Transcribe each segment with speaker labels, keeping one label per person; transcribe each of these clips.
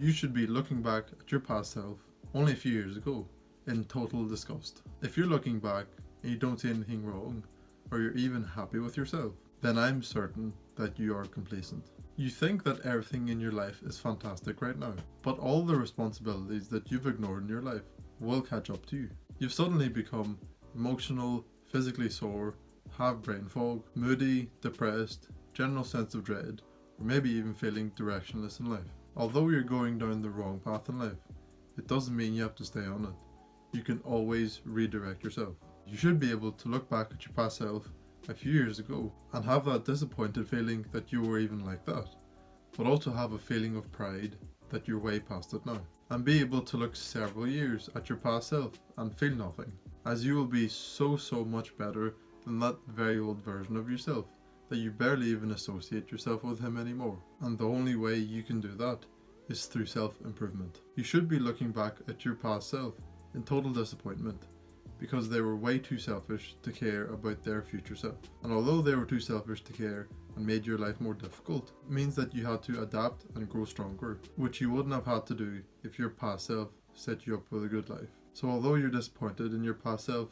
Speaker 1: You should be looking back at your past self only a few years ago in total disgust. If you're looking back and you don't see anything wrong, or you're even happy with yourself, then I'm certain that you are complacent. You think that everything in your life is fantastic right now, but all the responsibilities that you've ignored in your life will catch up to you. You've suddenly become emotional, physically sore, have brain fog, moody, depressed, general sense of dread, or maybe even feeling directionless in life. Although you're going down the wrong path in life, it doesn't mean you have to stay on it. You can always redirect yourself. You should be able to look back at your past self a few years ago and have that disappointed feeling that you were even like that, but also have a feeling of pride that you're way past it now, and be able to look several years at your past self and feel nothing, as you will be so much better than that very old version of yourself that you barely even associate yourself with him anymore. And the only way you can do that is through self-improvement. You should be looking back at your past self in total disappointment, because they were way too selfish to care about their future self. And although they were too selfish to care and made your life more difficult, it means that you had to adapt and grow stronger, which you wouldn't have had to do if your past self set you up with a good life. So although you're disappointed in your past self,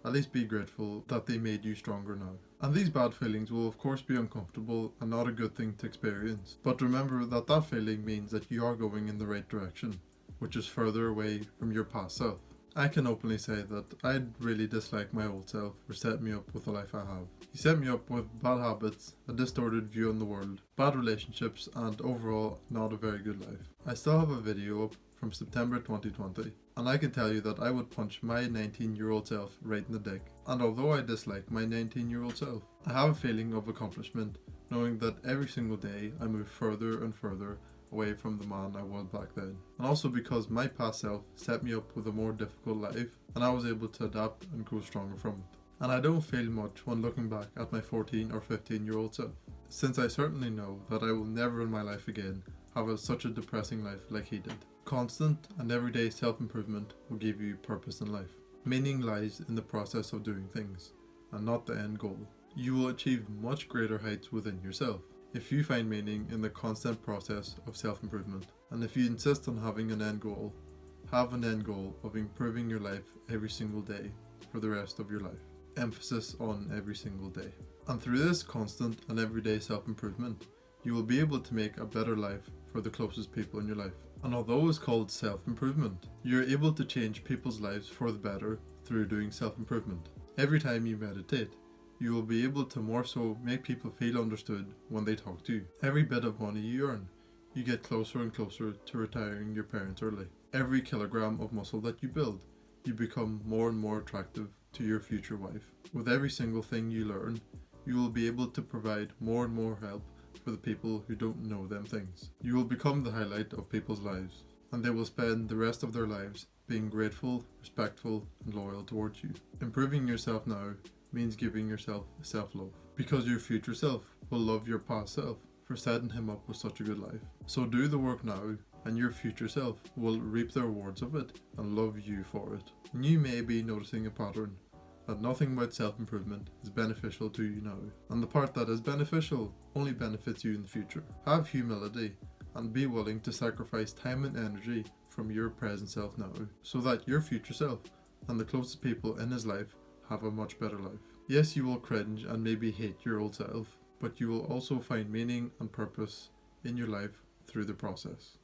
Speaker 1: at least be grateful that they made you stronger now. And these bad feelings will of course be uncomfortable and not a good thing to experience. But remember that that feeling means that you are going in the right direction, which is further away from your past self. I can openly say that I really dislike my old self for setting me up with the life I have. He set me up with bad habits, a distorted view on the world, bad relationships, and overall not a very good life. I still have a video up from September 2020, and I can tell you that I would punch my 19-year-old self right in the dick. And although I dislike my 19-year-old self, I have a feeling of accomplishment knowing that every single day I move further and further away from the man I was back then. And also because my past self set me up with a more difficult life, and I was able to adapt and grow stronger from it. And I don't feel much when looking back at my 14 or 15-year-old self, since I certainly know that I will never in my life again have such a depressing life like he did. Constant and everyday self-improvement will give you purpose in life. Meaning lies in the process of doing things, and not the end goal. You will achieve much greater heights within yourself if you find meaning in the constant process of self-improvement. And if you insist on having an end goal, have an end goal of improving your life every single day for the rest of your life. Emphasis on every single day. And through this constant and everyday self-improvement, you will be able to make a better life for the closest people in your life. And although it's called self-improvement, you're able to change people's lives for the better through doing self-improvement. Every time you meditate, you will be able to more so make people feel understood when they talk to you. Every bit of money you earn, you get closer and closer to retiring your parents early. Every kilogram of muscle that you build, you become more and more attractive to your future wife. With every single thing you learn, you will be able to provide more and more help for the people who don't know them things. You will become the highlight of people's lives, and they will spend the rest of their lives being grateful, respectful, and loyal towards you. Improving yourself now means giving yourself self-love, because your future self will love your past self for setting him up with such a good life. So do the work now, and your future self will reap the rewards of it and love you for it. And you may be noticing a pattern that nothing about self-improvement is beneficial to you now, and the part that is beneficial only benefits you in the future. Have humility and be willing to sacrifice time and energy from your present self now, so that your future self and the closest people in his life have a much better life. Yes, you will cringe and maybe hate your old self, but you will also find meaning and purpose in your life through the process.